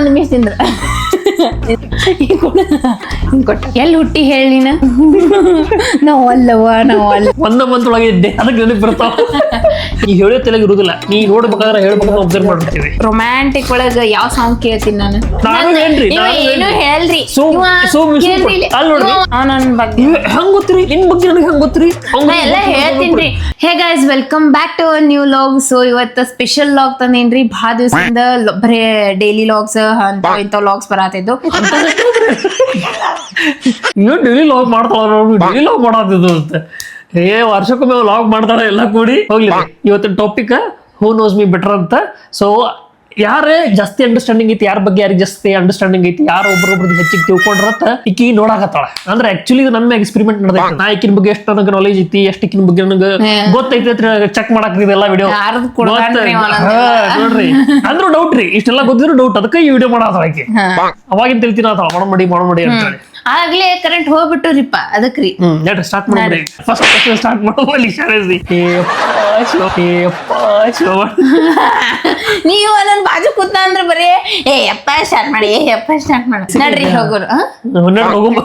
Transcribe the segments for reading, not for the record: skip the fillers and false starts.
ಒಂದ್ ನಿಮಿಷ ತಿಂದ್ರ ಎಲ್ಲಿ ಹುಟ್ಟಿ ಹೇಳಿ ನೀನು ನಾವ್ ಅಲ್ಲ ಒಂದ ಮಂತ್ರೊಳಗೆ ಇದ್ದೆ ಅದಕ್ಕೆ ನನಗೆ ಬರ್ತಾವ ಈ ಹೇಳೋ ತಲೆಗೆ ಇರುದಿಲ್ಲ ನೀ ನೋಡ್ಬೇಕಾದ್ರೆ ಹೇಳ್ಬೇಕಾದ್ರೆ ಅಬ್ಸರ್ವ್ ಮಾಡ್ತೀವಿ ರೊಮ್ಯಾಂಟಿಕ್ ಒಳಗ ಯಾವ ಸಾಂಗ್ ಕೇಳ್ತೀನಿ ನಾನು ಏನು ಹೇಳ್ರಿ ನನ್ ಬಗ್ಗೆ ಹಂಗ ಗೊತ್ತ್ರಿ ನಿನ್ ಬಗ್ಗೆ ನನಗೆ ಹಂಗ ಗೊತ್ತ್ರಿ ಎಲ್ಲ ಹೇಳ್ತೀನಿ hey guys welcome back to our new vlog so ಇವತ್ತು ಸ್ಪೆಷಲ್ ಲಾಗ್ ತಂದೇನ್ರಿ ಭಾಳ ದಿವಸದಿಂದ ಬರೇ ಡೈಲಿ ಲಾಗ್ಸ್ ಅಂತ ಇಂಥ ಲಾಗ್ಸ್ ಬರತ್ತಿದ್ದು ನೀವು ಡೈಲಿ ಲಾಗ್ ಮಾಡ್ತಾಳ ಡೈಲಿ ಲಾಗ್ ಮಾಡತ್ತಿದ್ದು ಅಂತ ವರ್ಷಕ್ಕೊಮ್ಮೆ ಲಾಗ್ ಮಾಡ್ತಾಳೆ ಎಲ್ಲ ಕೂಡಿ ಹೋಗ್ಲಿ ಇವತ್ತಿನ topic who knows me better ಅಂತ ಸೊ ಯಾರೇ ಜಾಸ್ತಿ ಅಂಡರ್ಸ್ಟ್ಯಾಂಡಿಂಗ್ ಐತಿ ಯಾರ ಬಗ್ಗೆ ಯಾರಿಗೆ ಜಾಸ್ತಿ ಅಂಡರ್ಸ್ಟ್ಯಾಂಡಿಂಗ್ ಐತಿ ಯಾರು ಒಬ್ರೊಬ್ರದ್ದು ಹೆಚ್ಚಿಗೆ ತಿಳ್ಕೊಂಡ್ರತ್ತ ಈಕಿ ನೋಡಾಕತ್ತಾಳ ಅಂದ್ರೆ ಆಕ್ಚುಲಿ ಇದು ನಮ್ಮ ಎಕ್ಸ್ಪೆರಿಮೆಂಟ್ ನಡೆದೈತಿ ನಾ ಈಕಿನ ಬಗ್ಗೆ ಎಷ್ಟು ನನಗೆ ನಾಲೆಜ್ ಐತಿ ಎಷ್ಟು ಈಕಿನ ಬಗ್ಗೆ ನನಗೆ ಗೊತ್ತೈತಿ ಚೆಕ್ ಮಾಡಾಕ್ರಿ ಇದೆಲ್ಲ ವಿಡಿಯೋ ನೋಡ್ರಿ ಅಂದ್ರೂ ಡೌಟ್ ರೀ ಇಷ್ಟೆಲ್ಲ ಗೊತ್ತಿದ್ರು ಡೌಟ್ ಅದಕ್ಕೆ ಈ ವಿಡಿಯೋ ಮಾಡಾತಾಳ ಆಕಿ ಅವಾಗಿನ ತಿಳಿತೀನಿ ಆತಾಳ ಮಾಡಮಡಿ ಅಂತ ಆಗ್ಲೇ ಕರೆಂಟ್ ಹೋಗ್ಬಿಟ್ಟುರಿಪ್ಪ ಅದಕ್ರಿ ಸ್ಟಾರ್ಟ್ ಮಾಡ್ರಿ ಫಸ್ಟ್ ಸ್ಟಾರ್ಟ್ ಮಾಡೋಲ್ಲಿ ಶಾರೇಸಿ ನೀವು ನನ್ ಬಾಜು ಕೂತ ಅಂದ್ರೆ ಬರೀ ಯಪ್ಪ ಸ್ಟಾರ್ಟ್ ಮಾಡಿ ನಡ್ರಿ ಹೋಗೋರು ಹೋಗುಮ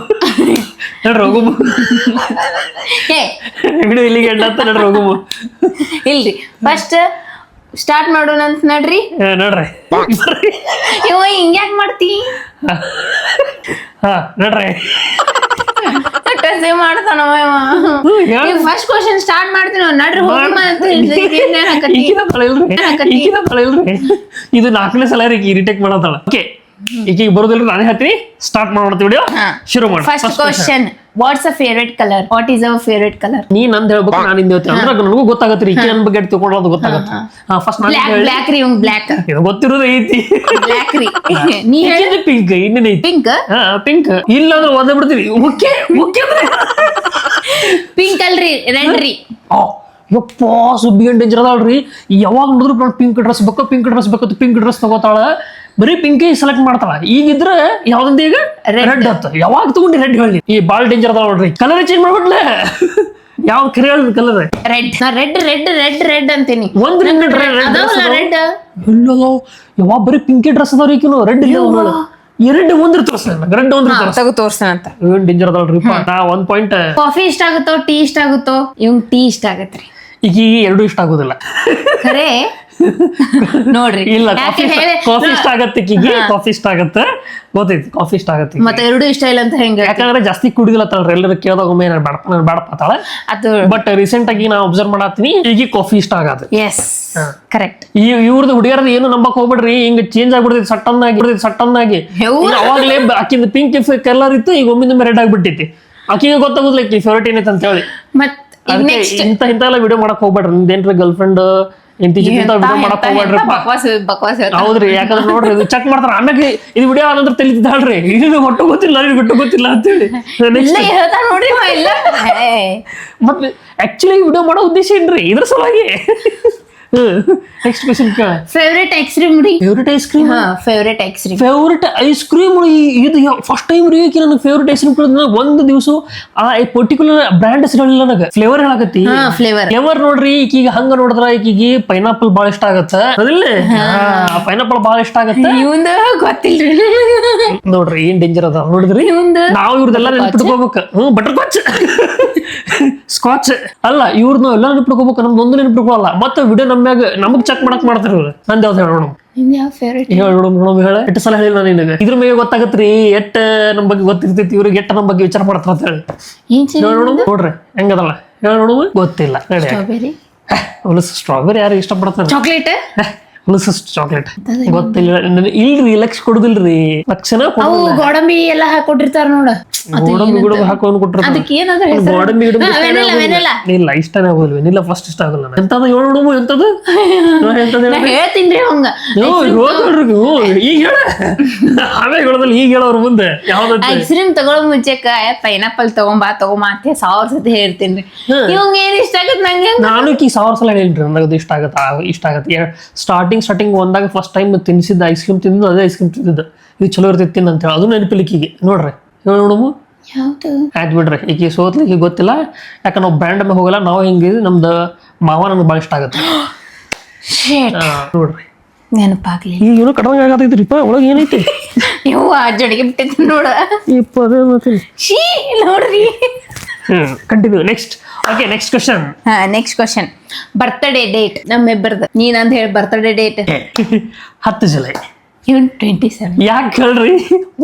ವಿಡಿಯೋ ಇಲ್ಲಿಗೆ ಎಂಡ್ ಅಂತ ನಡ್ರಿ ಹೋಗುಮ ಇಲ್ರಿ ಫಸ್ಟ್ ಸ್ಟಾರ್ಟ್ ಮಾಡೋಣ ಅಂತ ನಡ್ರಿ ಇವ ಹಿಂಗ್ಯಾಕ್ ಮಾಡ್ತಿ ನಡ್ರಿ ಮಾಡ್ತಾನ ಫಸ್ಟ್ ಕ್ವಶನ್ ಸ್ಟಾರ್ಟ್ ಮಾಡ್ತೀನಿ ನಡ್ರಿ ಇದು 4ನೇ ಸಲ ಇರಿಟೇಟ್ ಮಾಡತ್ತಾಳ ಓಕೆ ಈಗ ಬರೋದಿಲ್ಲ ನಾನೇ ಹೇಳ್ತೀನಿ ಸ್ಟಾರ್ಟ್ ಮಾಡ್ತೀವಿ ವಿಡಿಯೋ ಶುರು ಮಾಡಿ first question what's a favourite colour what is our favourite colour ನೀ ನಂದು ಹೇಳ್ಬೇಕು ನಾನು ಹಿಂದೆ ಹೇಳ್ತೀನಿ ಅಂದ್ರೆ ನನಗೂ ಗೊತ್ತಾಗತ್ರಿ ಈಕೆ ನನ್ನ ಬಗ್ಗೆ ತಿಳ್ಕೊಳ್ಳೋದು ಗೊತ್ತಾಗತ್ತೆ ಫಸ್ಟ್ ನಾನು ಬ್ಲ್ಯಾಕ್ ರೀ ಬ್ಲ್ಯಾಕ್ ಇದು ಗೊತ್ತಿರೋದು ಐತಿ ಬ್ಲ್ಯಾಕ್ ರೀ ನೀ ಹೇಳಿದ್ರೆ ಪಿಂಕ್ ಇನ್ನೇನು ಐತಿ ಪಿಂಕ್ ಪಿಂಕ್ ಇಲ್ಲ ಅಂದ್ರೆ ಒಂದೇ ಬಿಡ್ತೀವಿ ಓಕೆ ಓಕೆ ಪಿಂಕ್ ಅಲ್ರಿ ರೆಡ್ ರೀ ಯಪ್ಪ ಸುಬ್ಬಿಗೆ ಡೇಂಜರ್ ಅದಾಳ್ರಿ ಯಾವಾಗ ನೋಡಿದ್ರು ನಾನು ಪಿಂಕ್ ಡ್ರೆಸ್ ಬೇಕು ಪಿಂಕ್ ಡ್ರೆಸ್ ತಗೋತಾಳ ಬರೀ ಪಿಂಕೇ ಸೆಲೆಕ್ಟ್ ಮಾಡ್ತಾಳ ಈಗಿದ್ರೆ ಯಾವ್ದಂದ ಈಗ ರೆಡ್ ಆತ ಯಾವಾಗ ತಗೊಂಡಿ ರೆಡ್ ಹೇಳಿ ಈ ಬಾಳ್ ಡೇಂಜರ್ ಅದಾವ ನೋಡ್ರಿ ಕಲರ್ ಚೇಂಜ್ ಮಾಡ್ಬಿಟ್ಲೆ ಯಾವ ಕರೆ ಹೇಳಿ ಕಲರ್ ರೆಡ್ ಅಂತೀನಿ ಒಂದ್ ರೆಡ್ ಯಾವಾಗ ಬರೀ ಪಿಂಕಿ ಡ್ರೆಸ್ ಅದಾವ್ರಿ ಈಕಿನು ರೆಡ್ ಇಲ್ಲ ಎರಡು ಒಂದ್ರ ತೋರ್ಸಣ ಅಂತ ಏನ್ ಡೇಂಜರ್ ಅದಾಳ್ರಿ ನಾ 1 ಪಾಯಿಂಟ್ ಕಾಫಿ ಇಷ್ಟ ಆಗುತ್ತೋ ಟೀ ಇಷ್ಟ ಆಗುತ್ತೋ ಇವಂಗ್ ಟೀ ಇಷ್ಟ ಆಗತ್ರಿ ಈಗ ಎರಡು ಇಷ್ಟ ಆಗುದಿಲ್ಲ ಖರೆ ನೋಡ್ರಿ ಇಲ್ಲ ಕಾಫಿ ಇಷ್ಟ ಆಗತ್ತೆ ಈಗಿಗೆ ಕಾಫಿ ಇಷ್ಟ ಆಗತ್ತೆ ಗೊತ್ತೈತಿ ಕಾಫಿ ಇಷ್ಟ ಆಗತ್ತೆ ಮತ್ತೆ ಎರಡು ಇಷ್ಟ ಇಲ್ಲ ಅಂತ ಹೆಂಗ ಯಾಕಂದ್ರೆ ಜಾಸ್ತಿ ಕುಡಿದಿಲ್ಲತ್ತಾಳ್ರಿ ಎಲ್ಲರೂ ಕೇಳಿದಾಗ ಒಮ್ಮೆ ನಾನು ಬೇಡಪ್ಪತ್ತಾಳ ಅದು ಬಟ್ ರೀಸೆಂಟ್ ಆಗಿ ನಾ ಅಬ್ಸರ್ವ್ ಮಾಡತ್ತೀನಿ ಈಗ ಕಾಫಿ ಇಷ್ಟ ಆಗತ್ತೆ ಎಸ್ ಕರೆಕ್ಟ್ ಇವ್ರದ್ದು ಹುಡುಗಿಯರದ ಏನು ನಂಬಕ್ ಹೋಗ್ಬಿಡ್ರಿ ಹಿಂಗ ಚೇಂಜ್ ಆಗ್ಬಿಡ್ತೈತಿ ಸಟ್ಟನ್ನಾಗಿ ಅವಾಗ್ಲೇ ಆಕಿಂದ ಪಿಂಕ್ ಕಲರ್ ಇತ್ತು ಈಗ ಒಮ್ಮಿಂದ ರೆಡ್ ಆಗ್ಬಿಟ್ಟೈತಿ ಆಕಿಗೆ ಗೊತ್ತಾಗುದಿಲ್ಲ ಆಕಿ ಫೇವರೇಟ್ ಏನೈತೆ ಅಂತ ಹೇಳಿ ಇಂತೆಲ್ಲ ವಿಡಿಯೋ ಮಾಡಕ್ ಹೋಗ್ಬೇಡ್ರಿ ನಿಮ್ದೇನ್ರಿ ಗರ್ಲ್ ಫ್ರೆಂಡ್ ವಿಡಿಯೋ ಮಾಡಕ್ ಹೋಗ್ಬೇಡ್ರಿ ಹೌದ್ರಿ ಯಾಕಂದ್ರೆ ನೋಡ್ರಿ ಇದು ಚೆಕ್ ಮಾಡ್ತಾರ ಆಮ್ಯಾಗ ಇದು ವಿಡಿಯೋ ಆನಂತರ ತಿಳಿತಿದ್ದಾಳ್ರಿ ಇದು ಒಟ್ಟು ಗೊತ್ತಿಲ್ಲ ಅಂತ ಹೇಳಿ ಮತ್ತೆ ಆಕ್ಚುಲಿ ವಿಡಿಯೋ ಮಾಡೋ ಉದ್ದೇಶ ಏನ್ರಿ ಇದ್ರ ಸಲುವಾಗಿ next question favourite ice cream ರೀ ಫೇವರೇಟ್ ಐಸ್ ಕ್ರೀಮ್ ಇದು ಫಸ್ಟ್ ಟೈಮ್ ರೀ ನನಗೆ ಫೇವರೇಟ್ ಐಸ್ ಕ್ರೀಮ್ ಒಂದು ದಿವಸ ಆ ಪರ್ಟಿಕ್ಯುಲರ್ ಬ್ರ್ಯಾಂಡ್ ಹೆಸರು ಹೇಳಿಲ್ಲ ನನಗೆ ಫ್ಲೇವರ್ ಹೇಳಕತ್ತಿ ಫ್ಲೇವರ್ ನೋಡ್ರಿ ಈಗ ಹಂಗ ನೋಡಿದ್ರ ಈಕಿಗೆ ಪೈನಾಪಲ್ ಬಾಳ ಇಷ್ಟ ಆಗತ್ತ ಅದಿಲ್ಲ ಪೈನಾಪಲ್ ಬಾಳ ಇಷ್ಟ ಆಗತ್ತೆ ಗೊತ್ತಿಲ್ರಿ ನೋಡ್ರಿ ಏನ್ ಡೇಂಜರ್ ಅದ ನೋಡಿದ್ರಿ ನಾವು ಇವ್ರದೆಲ್ಲ ನೆನ್ಪಿಟ್ಕೋಬೇಕು ಬಟರ್ ಸ್ಕಾಚ್ ಅಲ್ಲ ಇವ್ರನ್ನ ಎಲ್ಲ ನೆನ್ಪಿಟ್ಕೋಬೇಕು ನಮ್ದು ಒಂದು ನೆನ್ಪಿಟ್ಕೊಳ್ಳಲ್ಲ ಮತ್ತೆ ವಿಡಿಯೋ ನಮಗ್ ಚೆಕ್ ಮಾಡಕ್ ಮಾಡ್ತಾರ ಇವ್ರು ನಂದು ಯಾವ್ದು ಹೇಳ ಎಷ್ಟು ಸಲ ಹೇಳಿ ನಾನು ನಿನಗೆ ಇದ್ರ ಮೇಲೆ ಗೊತ್ತಾಗತ್ರಿ ಎಟ್ಟ ನಮ್ ಬಗ್ಗೆ ಗೊತ್ತಿರ್ತೈತಿ ಇವ್ರಿಗೆ ಎಟ್ಟ ನಮ್ ಬಗ್ಗೆ ವಿಚಾರ ಮಾಡ್ತಾರ ಅಂತ ಹೇಳಿ ನೋಡ್ರಿ ಹೆಂಗದಲ್ಲ ಹೇಳ ನೋಡುವ ಗೊತ್ತಿಲ್ಲ ಸ್ಟ್ರಾಬೆರಿ ಯಾರು ಇಷ್ಟ ಪಡ್ತಾರ ಚಾಕ್ಲೇಟ್ ಚಾಕ್ಲೇಟ್ ಗೊತ್ತಿಲ್ಲ ಇಲ್ರಿ ಲಕ್ಷ ಕೊಡುದಿಲ್ರಿ ಲಕ್ಷಣ ಗೋಡಂಬಿ ಎಲ್ಲ ಹಾಕೊಟ್ಟಿರ್ತಾರ ನೋಡ ಗೋಡಂಬಿ ಹಾಕೊಂಡ್ ಗೋಡಂಬಿ ಇಲ್ಲ ಇಷ್ಟನೇ ಆಗೋದಿಲ್ಲ ವೆನಿಲ್ಲ ಫಸ್ಟ್ ಇಷ್ಟ ಆಗಲ್ಲ ಎಂತದ ಹೇಳು ಎಂತದ ಹೇಳ್ತೀನಿ ಈಗ ಹೇಳ ಆಮೇಲೆ ಹೇಳೋದಿಲ್ಲ ಈಗ ಹೇಳೋರು ಮುಂದೆ ಯಾವ್ದು ಐಸ್ ಕ್ರೀಮ್ ತಗೊಳೋ ಮುಂಚೆಕ ಪೈನಾಪಲ್ ತಗೊಂಬಾ ಅಂತ 1000 ಸತಿ ಹೇಳ್ತೀನಿ ಇವಂಗ ಏನ್ ಇಷ್ಟ ಆಗತ್ ನಂಗೆ ನಾನು ಈಗ 1000 ಸಲ ಹೇಳಿನ್ರಿ ನನಗೆ ಇಷ್ಟ ಆಗತ್ತೆ ಸ್ಟಾರ್ಟಿಂಗ್ ಒಂದಾಗ ಫಸ್ಟ್ ಟೈಮ್ ತಿನ್ಸಿದ್ದ ಐಸ್ ಕ್ರೀಮ್ ತಿಂದು ಅದೇ ಐಸ್ ಕ್ರೀಮ್ ತಿಂದಿದ್ದ ಇದು ಚಲೋ ಇರ್ತೈತಿ ಅಂತ ಹೇಳಿ ಅದು ನೆನಪಿಲಿಕ್ಕಿಗೆ ನೋಡ್ರಿ ನೋಡಮು ಆಯ್ತು ಬಿಡ್ರಿ ಈಗ ಸೋತ್ಲಿಕ್ಕೆ ಗೊತ್ತಿಲ್ಲ ಯಾಕಂದ್ರೆ ನಾವು ಬ್ರ್ಯಾಂಡ್ ಮೇಲೆ ಹೋಗಲ್ಲ ನಾವು ಹಿಂಗಿದ್ವಿ ನಮ್ದು ಮಾವ ನನಗೆ ಭಾಳ ಇಷ್ಟ ಆಗತ್ತೆ ನೋಡ್ರಿ ನೆನಪಾಗ್ಲಿಲ್ಲ. ಈಗ ಏನೋ ಕಡಂಗ ಆಗತೈತ್ರಿಪ್ಪ, ಒಳಗೆ ಏನೈತಿ? ಯವ್ವ ಜಡಿಗೆ ಬಿಟ್ಟೈತಿ ನೋಡ. ಅದೇ ಮಾತಿಲ್ಲ. ಶೀ ನೋಡ್ರಿ. Continue. Next. Okay, next question. Next question. Birthday date ನಮ್ಮಿಬ್ಬರದು. ನೀನಂದ್ ಹೇಳಿ ಬರ್ತ್ಡೇ ಡೇಟ್. 10 ಜುಲೈ. ಇವನ್ 27. ಯಾಕೆ ಹೇಳ್ರಿ,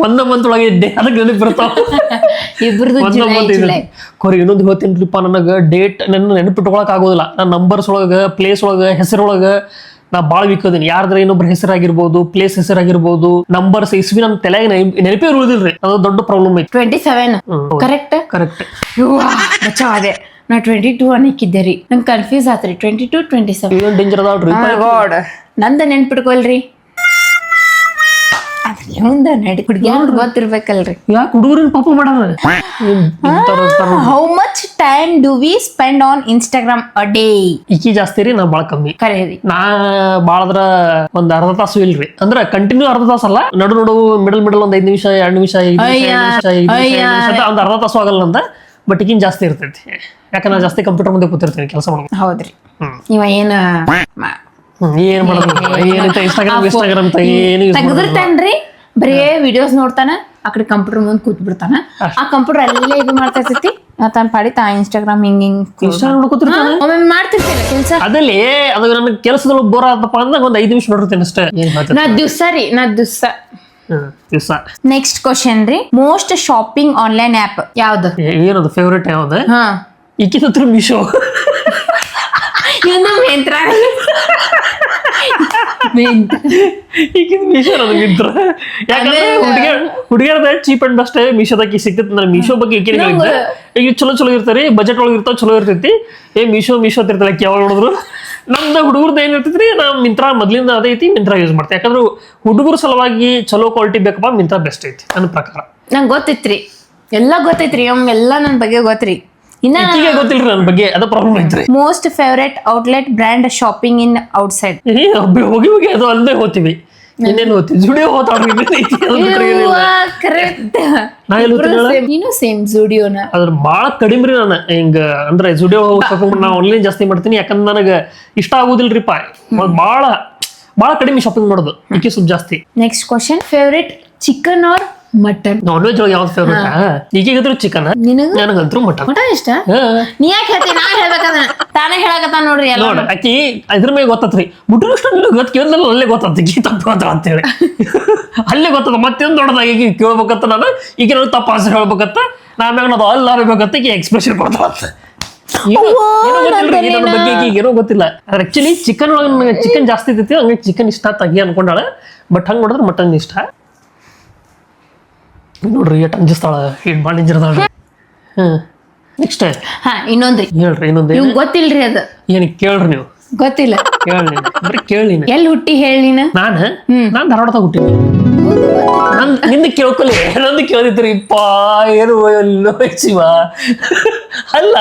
ಒಂದ ಮಂತ್ ಒಳಗೆ ಇದ್ದೆ, ಅದಕ್ಕೆ ನೆನಪು ಬರ್ತಾವ. ಇಬ್ರದು ಜುಲೈ. ಕೊರಿ ಇನ್ನೊಂದು ಹೇಳ್ತೀನಿಪ್ಪ, ನನಗೆ ಡೇಟ್ ನನ್ನ ನೆನಪಿಟ್ಕೊಳಕ್ ಆಗೋದಿಲ್ಲ. ನನ್ನ ನಂಬರ್ಸ್ ಒಳಗ, ಪ್ಲೇಸ್ ಒಳಗ, ಹೆಸರೊಳಗ ನಾ ಬಾಳ ವಿಕ್ಕೋದೀನಿ. ಯಾರ್ದ್ರ ಇನ್ನೊಬ್ರ ಹೆಸರಾಗಿರ್ಬೋದು, ಪ್ಲೇಸ್ ಹೆಸರಾಗಿರ್ಬೋದು, ನಂಬರ್ಸ್, ಇಸ್ವಿ ನನ್ನ ತಲೆಗೆ ನೆನಪೇ ಉಳಿದಿಲ್ರಿ. ಅದು ದೊಡ್ಡ ಪ್ರಾಬ್ಲಮ್ ಐತಿ. 27 ಕರೆಕ್ಟ್. ಕರೆಕ್ಟ್. ಬಚಾವ್ ಅದೇ ನಾ 22 ಅನ್ನಕ್ಕಿದ್ದೆ ರೀ. ನಂಗೆ ಕನ್ಫ್ಯೂಸ್ ಆತ್ರಿ. 22, 27 ಏನ್ ಡೇಂಜರ್ ಅದಾವ್ರಿ. ನಂದ ನೆನ್ಪಿಟ್ಕೊಳ್ರಿ. ಮುಂದ ನಡಿ ಹುಡುಗಿಯರ್ ಗೊತ್ತಿರ್ಬೇಕಲ್ರಿ. ಯಾಕೆ ಹುಡುಗರಿನ ಪಾಪ ಮಾಡಾರ? How much time do we spend on Instagram a day? ಈಕಿ ಜಾಸ್ತಿ ರೀ, ನಾ ಬಾಳ ಕಮ್ಮಿ. ಕರೇರಿ. ನಾ ಬಾಳದ್ರ ಒಂದ್ ಅರ್ಧ ತಾಸು ಇಲ್ರಿ. ಅಂದ್ರೆ ಕಂಟಿನ್ಯೂ ಅರ್ಧ ತಾಸ ಅಲ್ಲ, ನಡು ಮಿಡಲ್ ಒಂದ್ 5 ನಿಮಿಷ 2 ನಿಮಿಷ ಒಂದ್ ಅರ್ಧ ತಾಸು ಆಗಲ್ಲ ಅಂತ. ಬಟ್ ಈಗಿನ ಜಾಸ್ತಿ ಇರ್ತೈತಿ. ಯಾಕಂದ್ರೆ ನಾ ಜಾಸ್ತಿ ಕಂಪ್ಯೂಟರ್ ಮುಂದೆ ಕೂತಿರ್ತೀನಿ ಕೆಲಸ ಮಾಡೋದು. ಹೌದ್ರಿ. ಇವ ಏನ್ ಮಾಡೋದು, ಏನಂತ ಇನ್ಸ್ಟಾಗ್ರಾಮ್ ತೆಗ್ದಿರ್ತಾನ್ರಿ, ಬರೇ ವಿಡಿಯೋಸ್ ನೋಡ್ತಾನ, ಆ ಕಡೆ ಕಂಪ್ಯೂಟರ್ ಮುಂದೆ ಕೂತ್ ಬಿಡ್ತಾನ. ಆ ಕಂಪ್ಯೂಟರ್ ಅಲ್ಲೇ ಇದು ಮಾಡ್ತಾ ಇರ್ತೈತಿ. ತಾನ್ ಪಾಡಿ ತಾ ಇನ್ಸ್ಟಾಗ್ರಾಮ್ ಹಿಂಗ್ ಇನ್ಸ್ಟಾಗ್ರಾಮ್ ನೋಡ್ಕೊತಿರ್ತಾನೆ. ಒಮ್ಮೆ ಮಾಡ್ತಿರ್ತಿಲ್ಲ ಕೆಲಸ. ಅದಲ್ಲಿ ಅದು ನನಗೆ ಕೆಲಸದೊಳಗೆ ಬೋರ್ ಆತಪ್ಪ ಅಂದಾಗ ಒಂದ್ 5 ನಿಮಿಷ ನೋಡಿರ್ತೀನಿ ಅಷ್ಟೇ. ನಾ ದಿವ್ಸ. ದಿವಸ. ನೆಕ್ಸ್ಟ್ ಕ್ವಶನ್ ರೀ. ಮೋಸ್ಟ್ ಶಾಪಿಂಗ್ ಆನ್ಲೈನ್ ಆಪ್ ಯಾವ್ದು? ಏನದು ಫೇವ್ರೇಟ್ ಯಾವ್ದು? ಈಕಿನ ಹತ್ರ ಮೀಶೋ. ಈಗಿನ ಮೀಶೋ ನನಗೆ ಮಿತ್ರ. ಯಾಕಂದ್ರೆ ಹುಡುಗಿಯರ್ದ ಚೀಪ್ ಅಂಡ್ ಬೆಸ್ಟ್ ಮೀಶೋದಾಗಿ ಸಿಗ್ತೈತಿ. ನಾನು ಮೀಶೋ ಬಗ್ಗೆ ಈಕಿನ ಹೇಳಿದ್ದೆ. ಈಗ ಚಲೋ ಇರ್ತಾರೆ, ಬಜೆಟ್ ಒಳಗೆ ಇರ್ತಾವ, ಚಲೋ ಇರ್ತೈತಿ. ಮೀಶೋ ಇರ್ತಾಳೆ ಯಾವಾಗ ನೋಡಿದ್ರು. ನಮ್ದು ಹುಡುಗರ್ದು ಏನ್ ಇರ್ತೈತ್ರಿ, ನಾ ಮಿಂತ್ರಾ ಮೊದ್ಲಿಂದ ಅದೇ ಐತಿ, ಮಿಂತ್ರಾ ಯೂಸ್ ಮಾಡ್ತೇವೆ. ಯಾಕಂದ್ರೆ ಹುಡುಗರು ಸಲುವಾಗಿ ಚಲೋ ಕ್ವಾಲಿಟಿ ಬೇಕಪ್ಪ, ಮಿಂತ್ರಾ ಬೆಸ್ಟ್ ಐತಿ ನನ್ನ ಪ್ರಕಾರ. ನಂಗೆ ಗೊತ್ತೈತ್ರಿ, ಎಲ್ಲ ಗೊತ್ತೈತ್ರಿ. ಎಲ್ಲ ನನ್ನ ಬಗ್ಗೆ ಗೊತ್ತ್ರಿ. ಇನ್ನ ಗೊತ್ತಿಲ್ರಿ ನನ್ನ ಬಗ್ಗೆ, ಅದ ಪ್ರಾಬ್ಲಮ್ ಐತ್ರಿ. Most favourite outlet brand shopping ಇನ್ ಔಟ್ಸೈಡ್? ಹೋಗಿ ಅದು ಅಲ್ಲದೆ ಹೋಗ್ತೀವಿ. ಇನ್ನೇನು ಹೋಗ್ತೀವಿ, ಜುಡಿಯೋ ಹೋಗ್ತಾವ್ರಿ. ನೀನು ಸೇಮ್ ಜುಡಿಯೋನ. ಅದ್ರ ಬಾಳ ಕಡಿಮೆ ರೀ. ನಾನು ಹಿಂಗ ಅಂದ್ರೆ ಜುಡಿಯೋ ಶಾಪಿಂಗ್ ನಾ ಆನ್ಲೈನ್ ಜಾಸ್ತಿ ಮಾಡ್ತೀನಿ. ಯಾಕಂದ್ರೆ ನನಗೆ ಇಷ್ಟ ಆಗುದಿಲ್ರಿಪ್ಪ. ಬಾಳ ಕಡಿಮೆ ಶಾಪಿಂಗ್ ಮಾಡೋದು, ಇದಕ್ಕೆ ಸ್ವಲ್ಪ ಜಾಸ್ತಿ. Next question. Favourite chicken or mutton? Non veg ಒಳಗೆ ಯಾವ್ದು ಫೇವ್ರೇಟ್? ಈಗಂತೂ ಚಿಕನ್, ನನಗಂತೂ ಮಟನ್. ಮಟನ್ ಇಷ್ಟ? ನೀ ಯಾಕೆ ಹೇಳ್ತೀನಿ? ನಾ ಹೇಳ್ಬೇಕಂದ್ರ ತಾನೇ ಹೇಳಕತ್ತ ನೋಡ್ರಿ. ನೋಡ ಆಕಿ ಇದ್ರ ಮೇಲೆ ಗೊತ್ತತ್ರಿ. ಮುಟ್ಟನ ಇಷ್ಟ ಗೊತ್ತ ಕೇಳಿದ್ನಲ್ಲ, ಅಲ್ಲೇ ಗೊತ್ತಾಗ್ತಿ ತಪ್ಪು ಅಂತ ಅಂತೇಳಿ. ಅಲ್ಲೇ ಗೊತ್ತದ. ಮತ್ತೇನು ದೊಡ್ಡದಾಗಿ ಈಗ ಕೇಳ್ಬೇಕತ್ತ ನಾನು. ಈಗ ನಾನು ತಪ್ಪ ಆನ್ಸರ್ ಹೇಳ್ಬೇಕತ್ತ. ನಾಮ್ಯಾಗ ನಾವು ಅಲ್ಲ ಅನ್ಬೇಕತ್ತ ಈಗ ಎಕ್ಸ್ಪ್ರೆಷನ್ ಕೊಡ್ತಾವಂತ. ಏನೋ ಗೊತ್ತಿಲ್ಲ. ಆಕ್ಚುಲಿ ಚಿಕನ್ ಒಳಗೆ ಚಿಕನ್ ಜಾಸ್ತಿ ಇರ್ತೈತಿ, ಹಂಗಾಗಿ ಚಿಕನ್ ಇಷ್ಟ ತಗಿ ಅನ್ಕೊಂಡಾಳ. ಬಟ್ ಹಂಗ ನೋಡಿದ್ರೆ ಮಟನ್ ಇಷ್ಟ. ನೋಡ್ರಿ ಎಷ್ಟು ಅಂಜಿಸ್ತಾಳ, ಏನು ಭಾಳ ನಿಂಜಿರ್ತಾಳ. ನೆಕ್ಸ್ಟ್ ಇನ್ನೊಂದ್ರಿ ಹೇಳ್ರಿ. ಇನ್ನೊಂದು ಗೊತ್ತಿಲ್ರಿ. ಅದು ಏನ್ ಕೇಳ್ರಿ ನೀವು? ಗೊತ್ತಿಲ್ಲ. ಕೇಳಿ ಬರೀ ಕೇಳಿ. ಎಲ್ಲಿ ಹುಟ್ಟಿ ಹೇಳಿ? ನಾನ್ ಧಾರವಾಡದಾಗ ಹುಟ್ಟಿನಿ. ನಿಂದ ಕೇಳ್ಕೊಲಿ, ನಂದು ಕೇಳಿದ್ರಿ ಪಾ ಏನು ಎಲ್ಲೋ ಶಿವ ಅಲ್ಲ.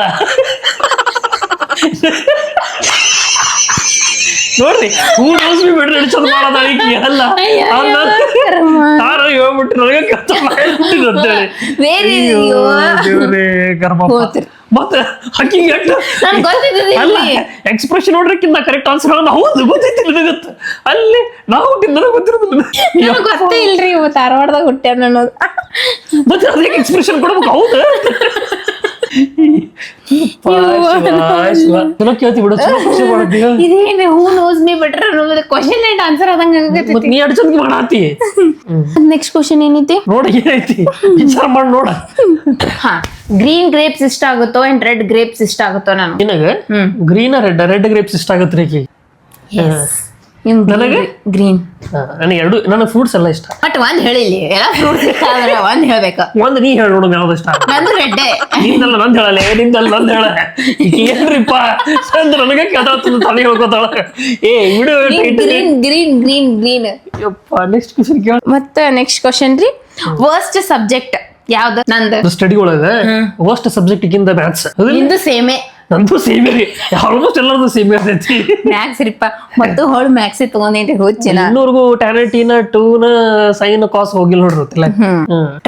ನೋಡ್ರಿ ಹೂ ಡೋಸ್ ಬಿ ಬಿಡ್ರಿ ಚಂದ ಮಾಡೋದ ಅಲ್ಲ. ತಾರ ಹೇಳ್ಬಿಟ್ಟು ನನಗೆ ದೇವ್ರೇ ಗರ್ಭ. ಮತ್ತೆ ಹಕ್ಕಿಂಗ್ ಅಲ್ಲ ಎಕ್ಸ್ಪ್ರೆಷನ್ ನೋಡ್ರಿಕ್ಕಿಂತ ಕರೆಕ್ಟ್ ಆನ್ಸರ್ ಹೌದು ಗೊತ್ತಿಲ್ಲ ನನಗತ್ತ. ಅಲ್ಲಿ ನಾವು ಹುಟ್ಟಿದ ನನಗೆ ಗೊತ್ತಿರೋದಿಲ್ಲ. ಗೊತ್ತೇ ಇಲ್ರಿ ಧಾರವಾಡದಾಗ ಹುಟ್ಟ್ಯಾನ ಅನ್ನೋದು. ಮತ್ತೆ ಅದಕ್ಕೆ ಎಕ್ಸ್ಪ್ರೆಷನ್ ಕೊಡ್ಬೇಕು. ಹೌದು ಇದೇನು ಹೂ ನೋಸ್ ಮೀ ಬಿಟ್ರೆ ಕ್ವಶನ್ ಅಂಡ್ ಆನ್ಸರ್ ಆದಂಗ ನೀ ಎರಡು ಚಂದ ಮಾಡಾತಿ. ನೆಕ್ಸ್ಟ್ ಕ್ವಶನ್ ಏನೈತಿ ನೋಡ, ಏನೈತಿ ವಿಚಾರ ಮಾಡಿ ನೋಡ. ಗ್ರೀನ್ ಗ್ರೇಪ್ಸ್ ಇಷ್ಟ ಆಗುತ್ತೋ ಅಂಡ್ ರೆಡ್ ಗ್ರೇಪ್ಸ್ ಇಷ್ಟ ಆಗುತ್ತೋ? ನಾನು ನಿನಗ ಗ್ರೀನ್ ರೆಡ್ ಗ್ರೇಪ್ಸ್ ಇಷ್ಟ ಆಗುತ್ತೆ ರೀ. ನನಗೆ ಗ್ರೀನ್. ನನಗೆ ಎರಡು. ನನಗೆ ಫ್ರೂಟ್ಸ್ ಎಲ್ಲ ಇಷ್ಟ. ಬಟ್ ಒಂದ್ ಹೇಳಿಲ್ಲ, ಎಲ್ಲ ಫ್ರೂಟ್ಸ್ ಇಷ್ಟ ಆದ್ರೆ ಒಂದ್ ಹೇಳ್ಬೇಕು. ಒಂದ್ ನೀ ಹೇಳಿ ನೋಡು ಯಾವ್ದು ಇಷ್ಟ. ನಂದು ರೆಡ್. ನಿಂದಲ್ಲ ನಂದು ಹೇಳಲ್ಲ, ನಿಂದಲ್ಲ ನಂದು ಹೇಳ. ಏನ್ರಿಪ್ಪ ಅಂದ್ರೆ ನನಗೆ ಕೇಳ್ತಾಳ ತಲೆ ಹೇಳ್ಕೊತಾಳ. Green green green green. Next question ಕೇಳ. ಮತ್ತೆ ನೆಕ್ಸ್ಟ್ ಕ್ವಶನ್ ರೀ. ವರ್ಸ್ಟ್ ಸಬ್ಜೆಕ್ಟ್ ಯಾವ್ದು? ನಂದು ಸ್ಟಡಿ ಒಳಗ ವರ್ಸ್ಟ್ ಸಬ್ಜೆಕ್ಟ್ ಗಿಂತ ಮ್ಯಾಥ್ಸ್. ನಿಂದು ಸೇಮೆ, ನಂದು ಸೇಮೆ ರೀ. ಆಲ್ಮೋಸ್ಟ್ ಎಲ್ಲರದು ಸೇಮೆ ಇರ್ತೈತಿ. ಮ್ಯಾಥ್ಸ್ ರೀಪ್ಪ. ಮತ್ತು ಹೋಳ್ ಮ್ಯಾಥ್ಸ್ ತಗೊಂಡೇನ್ರಿ ಹುಚ್ಚಿನ. ಇನ್ನೂರ್ಗು ಟ್ಯಾನೆಟಿನ ಟೂನ ಸೈನ್ ಕಾಸ್ ಹೋಗಿಲ್ಲ ನೋಡ್ರಿ.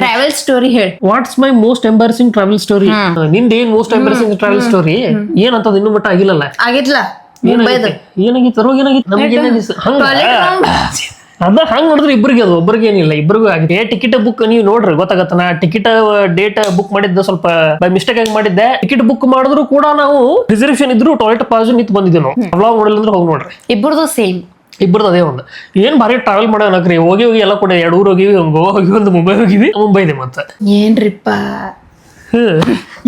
ಟ್ರಾವೆಲ್ ಸ್ಟೋರಿ ಹೇಳಿ. ವಾಟ್ಸ್ ಮೈ ಮೋಸ್ಟ್ ಎಂಬಾರಸಿಂಗ್ ಟ್ರಾವೆಲ್ ಸ್ಟೋರಿ? ನಿಂದ ಏನ್ ಮೋಸ್ಟ್ ಎಂಬಾರಸಿಂಗ್ ಟ್ರಾವೆಲ್ ಸ್ಟೋರಿ ಏನಂತದ ಇನ್ನೂ ಮಟ್ಟ ಆಗಿಲ್ಲಲ್ಲ? ಆಗಿದ್ಲ ಏನಾಗಿತ್ತು ರೋಗ ಏನಾಗಿತ್ತು ನಮ್ಗೆ ಏನಾಗಿತ್ತು ಅದ ಹಂಗ್ ನೋಡಿದ್ರೆ ಇಬ್ಬರಿಗೆ ಅದು ಒಬ್ಬರಿಗೆ ಏನಿಲ್ಲ ಇಬ್ಬರಿಗೂ ಆಗಿದೆ ಟಿಕೆಟ್ ಬುಕ್ ನೀವು ನೋಡ್ರಿ ಗೊತ್ತಾಗತ್ತ ನಾ ಟಿಕೆಟ್ ಡೇಟ್ ಬುಕ್ ಮಾಡಿದ್ದೆ ಸ್ವಲ್ಪ ಬೈ ಮಿಸ್ಟೇಕ್ ಆಗಿ ಮಾಡಿದ್ದೆ ಟಿಕೆಟ್ ಬುಕ್ ಮಾಡಿದ್ರು ಕೂಡ ನಾವು ರಿಸರ್ವೇಶನ್ ಇದ್ರು ಟಾಯ್ಲೆಟ್ ಪಾಸ್ ನಿಂತು ಬಂದಿದ್ವಿ ನಾವು ವ್ಲಾಗ್ ನೋಡಿಲ್ಲ ಅಂದ್ರೆ ಹೋಗಿ ನೋಡ್ರಿ ಇಬ್ಬರದು ಸೇಮ್ ಇಬ್ಬರದು ಅದೇ ಒಂದು ಏನ್ ಭಾರಿ ಟ್ರಾವೆಲ್ ಮಾಡೋನಕ್ರಿ ಹೋಗಿ ಎಲ್ಲ ಕೂಡ 2 ಊರ್ ಹೋಗಿವಿ ಗೋವಾ ಹೋಗಿ ಒಂದು ಮುಂಬೈ ಹೋಗಿವಿ ಮುಂಬೈ ಇದೆ ಮತ್ತೆ ಏನ್ರಿಪ್ಪ